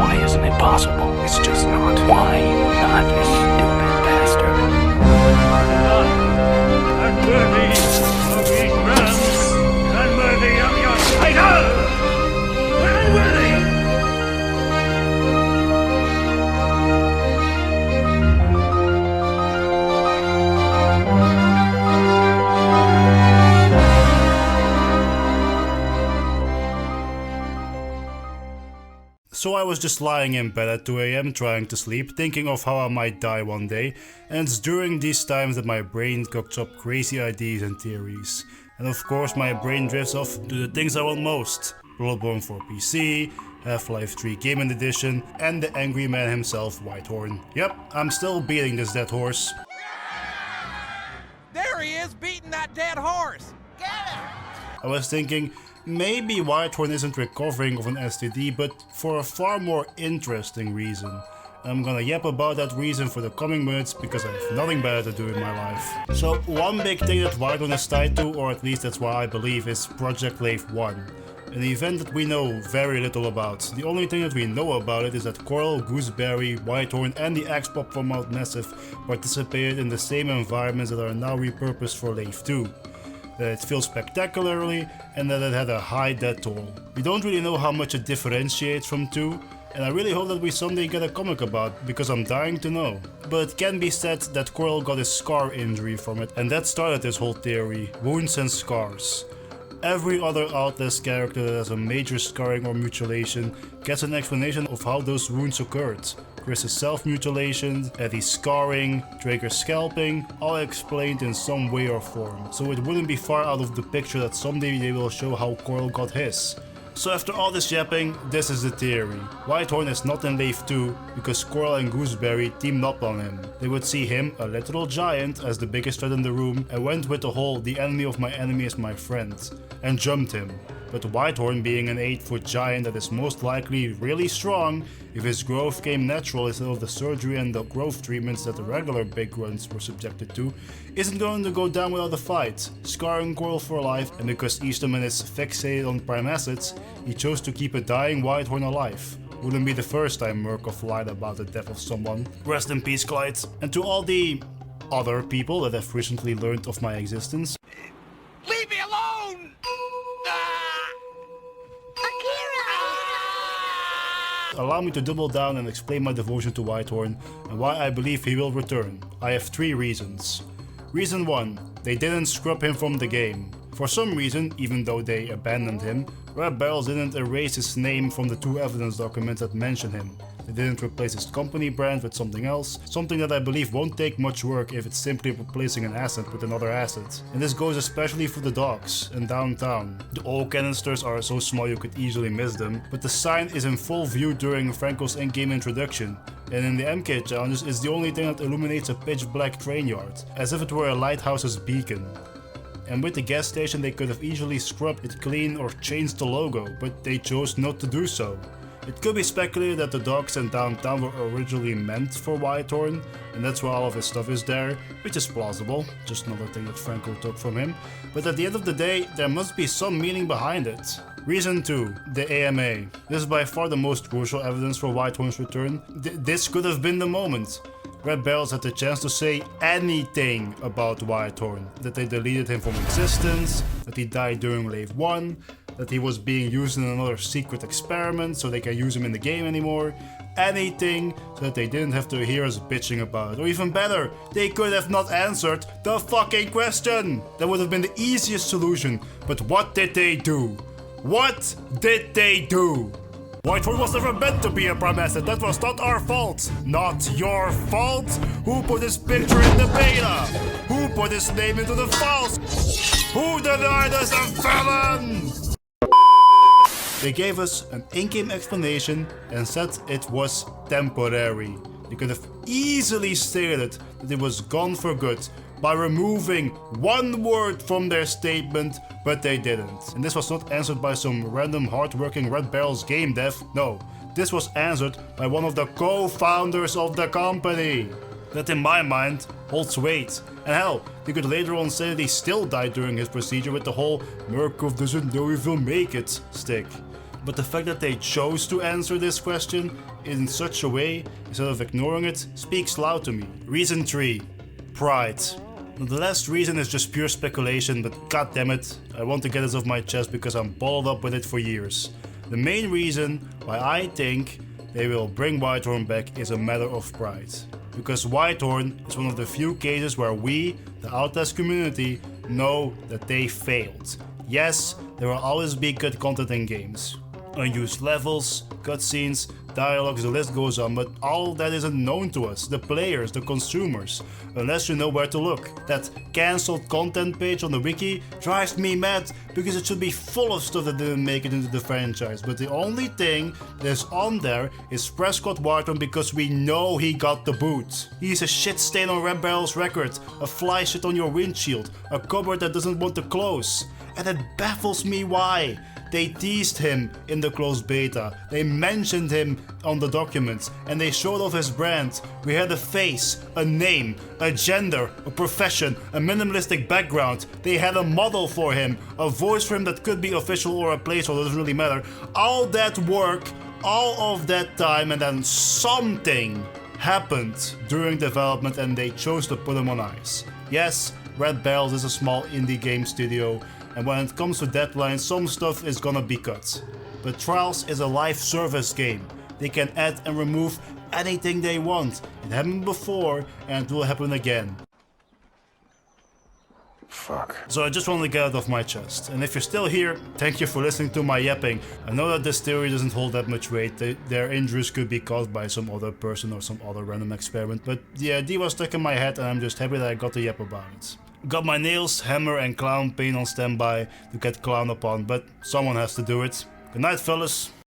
Why isn't it possible? It's just not. Why not, you stupid bastard? Unworthy of these realms, unworthy of your title! Unworthy! So I was just lying in bed at 2 AM trying to sleep, thinking of how I might die one day, and it's during these times that my brain cooks up crazy ideas and theories. And of course my brain drifts off to the things I want most. Bloodborne for PC, Half-Life 3 Gaming Edition, and the angry man himself, Whitehorn. Yep, I'm still beating this dead horse. There he is, beating that dead horse! Get him! I was thinking, maybe Whitehorn isn't recovering of an STD, but for a far more interesting reason. I'm gonna yap about that reason for the coming minutes because I have nothing better to do in my life. So one big thing that Whitehorn is tied to, or at least that's what I believe, is Project Lathe 1. An event that we know very little about. The only thing that we know about it is that Coral, Gooseberry, Whitehorn and the X-Pop from Mount Massive participated in the same environments that are now repurposed for Lathe 2. That it feels spectacularly and that it had a high death toll. We don't really know how much it differentiates from 2, and I really hope that we someday get a comic about, because I'm dying to know. But it can be said that Coral got his scar injury from it, and that started this whole theory: wounds and scars. Every other Outlast character that has a major scarring or mutilation gets an explanation of how those wounds occurred. Chris's self-mutilation, Eddie's scarring, Draker's scalping, all explained in some way or form. So it wouldn't be far out of the picture that someday they will show how Coral got his. So after all this yapping, this is the theory. Whitehorn is not in Lathe 2 because Coral and Gooseberry teamed up on him. They would see him, a literal giant, as the biggest threat in the room, and went with the whole "the enemy of my enemy is my friend" and jumped him. But Whitehorn, being an 8-foot giant that is most likely really strong, if his growth came natural instead of the surgery and the growth treatments that the regular big grunts were subjected to, isn't going to go down without a fight, scarring Coral for life. And because Eastman is fixated on prime acids, he chose to keep a dying Whitehorn alive. Wouldn't be the first time Murkoff lied about the death of someone. Rest in peace, Clyde. And to all the other people that have recently learned of my existence, Leave me alone! allow me to double down and explain my devotion to Whitehorn and why I believe he will return. I have 3 reasons. Reason 1. They didn't scrub him from the game. For some reason, even though they abandoned him, Red Barrels didn't erase his name from the 2 evidence documents that mention him. They didn't replace his company brand with something else, something that I believe won't take much work if it's simply replacing an asset with another asset. And this goes especially for the docks and downtown. The oil canisters are so small you could easily miss them, but the sign is in full view during Franco's in-game introduction. And in the MK challenges, it's the only thing that illuminates a pitch black train yard, as if it were a lighthouse's beacon. And with the gas station they could have easily scrubbed it clean or changed the logo, but they chose not to do so. It could be speculated that the docks and downtown were originally meant for Whitehorn, and that's why all of his stuff is there, which is plausible, just another thing that Franco took from him. But at the end of the day, there must be some meaning behind it. Reason 2. The AMA. This is by far the most crucial evidence for Whitehorn's return. This could have been the moment. Red Barrels had the chance to say anything about Whitehorn. That they deleted him from existence, that he died during Lathe 1, that he was being used in another secret experiment so they can use him in the game anymore. Anything so that they didn't have to hear us bitching about it. Or even better, they could have not answered the fucking question! That would have been the easiest solution. But what did they do? What did they do? Whitehorn was never meant to be a prime asset. That was not our fault. Not your fault? Who put his picture in the beta? Who put his name into the files? Who denied us a felon? They gave us an in-game explanation and said it was temporary. They could have easily stated that it was gone for good by removing one word from their statement, but they didn't. And this was not answered by some random hardworking Red Barrels game dev. No, this was answered by one of the co-founders of the company. That in my mind holds weight. And hell, they could later on say that he still died during his procedure with the whole "Murkoff doesn't know if he'll make it" stick. But the fact that they chose to answer this question in such a way, instead of ignoring it, speaks loud to me. Reason 3. Pride. The last reason is just pure speculation, but goddammit, I want to get this off my chest because I'm balled up with it for years. The main reason why I think they will bring Whitehorn back is a matter of pride. Because Whitehorn is one of the few cases where we, the Outlast community, know that they failed. Yes, there will always be good content in games. Unused levels, cutscenes, dialogues, the list goes on, but all of that isn't known to us, the players, the consumers, unless you know where to look. That cancelled content page on the wiki drives me mad because it should be full of stuff that didn't make it into the franchise, but the only thing that's on there is Prescott Whitehorn because we know he got the boot. He's a shit stain on Red Barrel's record, a fly shit on your windshield, a cupboard that doesn't want to close, and it baffles me why. They teased him in the closed beta, they mentioned him on the documents, and they showed off his brand. We had a face, a name, a gender, a profession, a minimalistic background. They had a model for him, a voice for him that could be official or a placeholder, doesn't really matter. All that work, all of that time, and then something happened during development and they chose to put him on ice. Yes, Red Barrels is a small indie game studio, and when it comes to deadlines, some stuff is gonna be cut. But Trials is a live service game. They can add and remove anything they want. It happened before and it will happen again. Fuck. So I just wanted to get it off my chest. And if you're still here, thank you for listening to my yapping. I know that this theory doesn't hold that much weight. Their injuries could be caused by some other person or some other random experiment. But the idea was stuck in my head and I'm just happy that I got to yap about it. Got my nails, hammer and clown paint on standby to get clown upon, but someone has to do it. Good night, fellas.